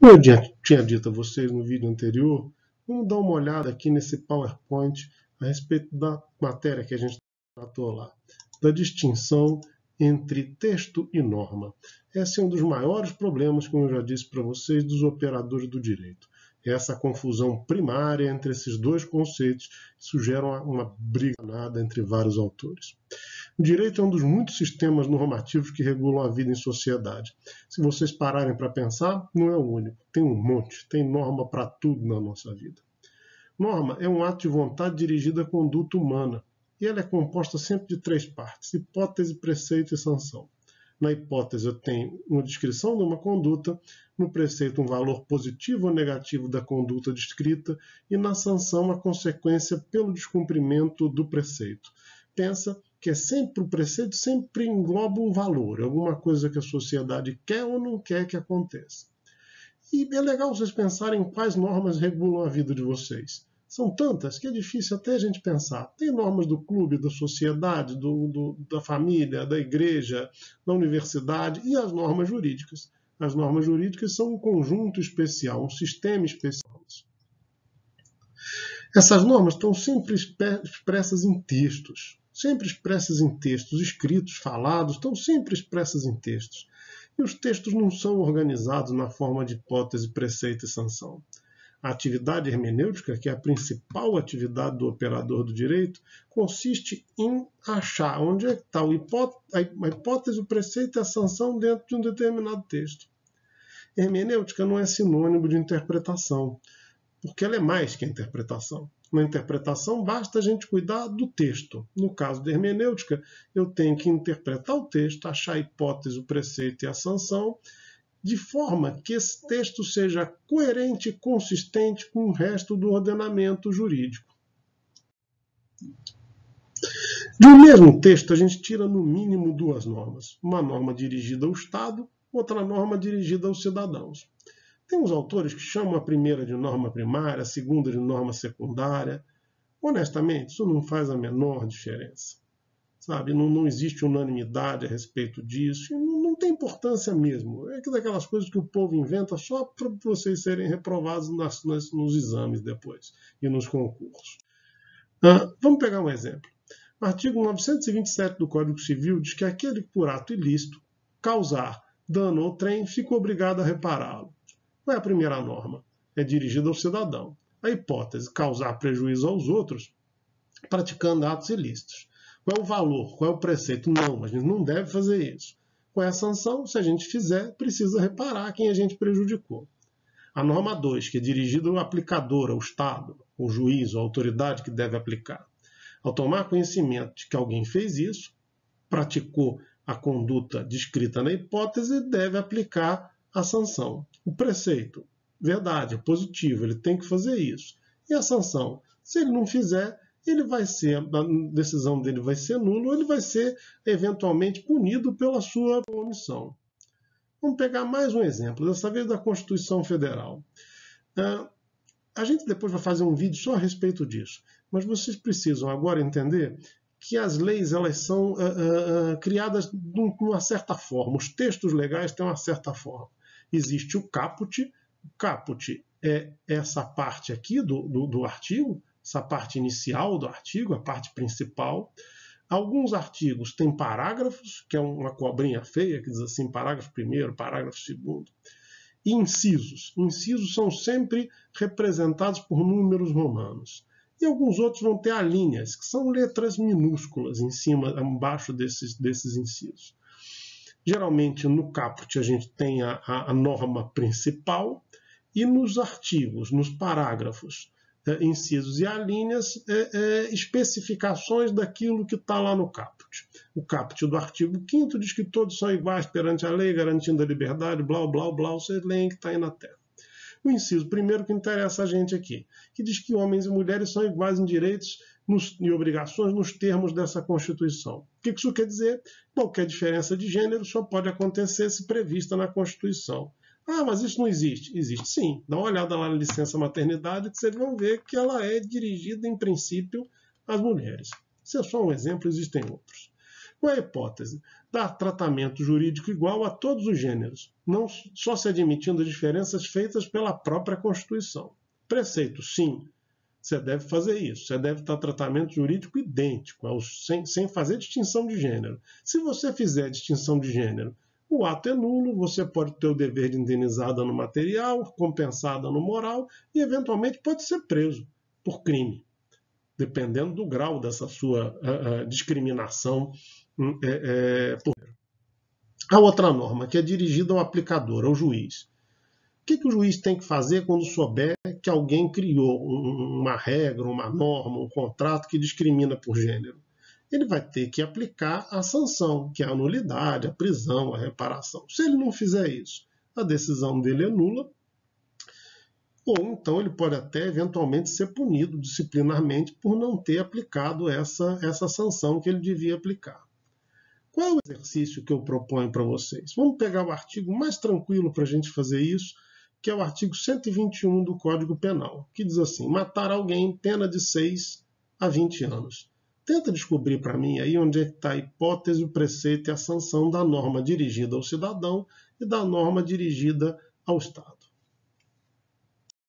Como eu tinha dito a vocês no vídeo anterior, vamos dar uma olhada aqui nesse PowerPoint a respeito da matéria que a gente tratou lá, da distinção entre texto e norma. Esse é um dos maiores problemas, como eu já disse para vocês, dos operadores do direito. Essa confusão primária entre esses dois conceitos sugere uma briga nada entre vários autores. O direito é um dos muitos sistemas normativos que regulam a vida em sociedade. Se vocês pararem para pensar, não é o único. Tem um monte, tem norma para tudo na nossa vida. Norma é um ato de vontade dirigido à conduta humana, e ela é composta sempre de três partes: hipótese, preceito e sanção. Na hipótese eu tenho uma descrição de uma conduta, no preceito um valor positivo ou negativo da conduta descrita, e na sanção a consequência pelo descumprimento do preceito. Pensa que o preceito sempre engloba um valor, alguma coisa que a sociedade quer ou não quer que aconteça. E é legal vocês pensarem quais normas regulam a vida de vocês. São tantas que é difícil até a gente pensar. Tem normas do clube, da sociedade, da família, da igreja, da universidade e as normas jurídicas. As normas jurídicas são um conjunto especial, um sistema especial. Essas normas estão sempre expressas em textos. Sempre expressas em textos, escritos, falados, estão sempre expressas em textos. E os textos não são organizados na forma de hipótese, preceito e sanção. A atividade hermenêutica, que é a principal atividade do operador do direito, consiste em achar onde é que está a hipótese, o preceito e a sanção dentro de um determinado texto. Hermenêutica não é sinônimo de interpretação, porque ela é mais que a interpretação. Na interpretação, basta a gente cuidar do texto. No caso da hermenêutica, eu tenho que interpretar o texto, achar a hipótese, o preceito e a sanção, de forma que esse texto seja coerente e consistente com o resto do ordenamento jurídico. De um mesmo texto, a gente tira no mínimo duas normas. Uma norma dirigida ao Estado, outra norma dirigida aos cidadãos. Tem uns autores que chamam a primeira de norma primária, a segunda de norma secundária. Honestamente, isso não faz a menor diferença. Sabe? Não existe unanimidade a respeito disso. Não tem importância mesmo. É daquelas coisas que o povo inventa só para vocês serem reprovados nos exames depois e nos concursos. Vamos pegar um exemplo. O artigo 927 do Código Civil diz que aquele que por ato ilícito causar dano ao trem fica obrigado a repará-lo. Qual é a primeira norma? É dirigida ao cidadão. A hipótese, causar prejuízo aos outros praticando atos ilícitos. Qual é o valor? Qual é o preceito? Não, a gente não deve fazer isso. Qual é a sanção? Se a gente fizer, precisa reparar quem a gente prejudicou. A norma 2, que é dirigida ao aplicador, ao Estado, ao juiz, à autoridade que deve aplicar. Ao tomar conhecimento de que alguém fez isso, praticou a conduta descrita na hipótese, deve aplicar a sanção. O preceito, verdade, é positivo, ele tem que fazer isso. E a sanção, se ele não fizer, a decisão dele vai ser nula, ou ele vai ser eventualmente punido pela sua omissão. Vamos pegar mais um exemplo, dessa vez da Constituição Federal. A gente depois vai fazer um vídeo só a respeito disso, mas vocês precisam agora entender que as leis elas são criadas de uma certa forma, os textos legais têm uma certa forma. Existe o caput. O caput é essa parte aqui do artigo, essa parte inicial do artigo, a parte principal. Alguns artigos têm parágrafos, que é uma cobrinha feia, que diz assim, parágrafo 1º, parágrafo 2º. E incisos. Incisos são sempre representados por números romanos. E alguns outros vão ter alíneas, que são letras minúsculas embaixo desses incisos. Geralmente, no caput, a gente tem a norma principal, e nos artigos, nos parágrafos, incisos e alíneas, especificações daquilo que está lá no caput. O caput do artigo 5º diz que todos são iguais perante a lei, garantindo a liberdade, blá, blá, blá, vocês leem que está aí na tela. O inciso primeiro que interessa a gente aqui, que diz que homens e mulheres são iguais em direitos e obrigações nos termos dessa Constituição. O que isso quer dizer? Qualquer diferença de gênero só pode acontecer se prevista na Constituição. Ah, mas isso não existe. Existe sim. Dá uma olhada lá na licença maternidade que vocês vão ver que ela é dirigida, em princípio, às mulheres. Isso é só um exemplo, existem outros. Qual é a hipótese? Dar tratamento jurídico igual a todos os gêneros, não só se admitindo diferenças feitas pela própria Constituição. Preceito, sim, você deve fazer isso. Você deve dar tratamento jurídico idêntico, sem fazer distinção de gênero. Se você fizer distinção de gênero, o ato é nulo, você pode ter o dever de indenizar dano material, compensar dano moral e, eventualmente, pode ser preso por crime, dependendo do grau dessa sua discriminação. A outra norma, que é dirigida ao aplicador, ao juiz. O que o juiz tem que fazer quando souber que alguém criou uma regra, uma norma, um contrato que discrimina por gênero? Ele vai ter que aplicar a sanção, que é a nulidade, a prisão, a reparação. Se ele não fizer isso, a decisão dele é nula, ou então ele pode até eventualmente ser punido disciplinarmente por não ter aplicado essa sanção que ele devia aplicar. Qual é o exercício que eu proponho para vocês? Vamos pegar o artigo mais tranquilo para a gente fazer isso, que é o artigo 121 do Código Penal, que diz assim: matar alguém, pena de 6 a 20 anos. Tenta descobrir para mim aí onde é que está a hipótese, o preceito e a sanção da norma dirigida ao cidadão e da norma dirigida ao Estado.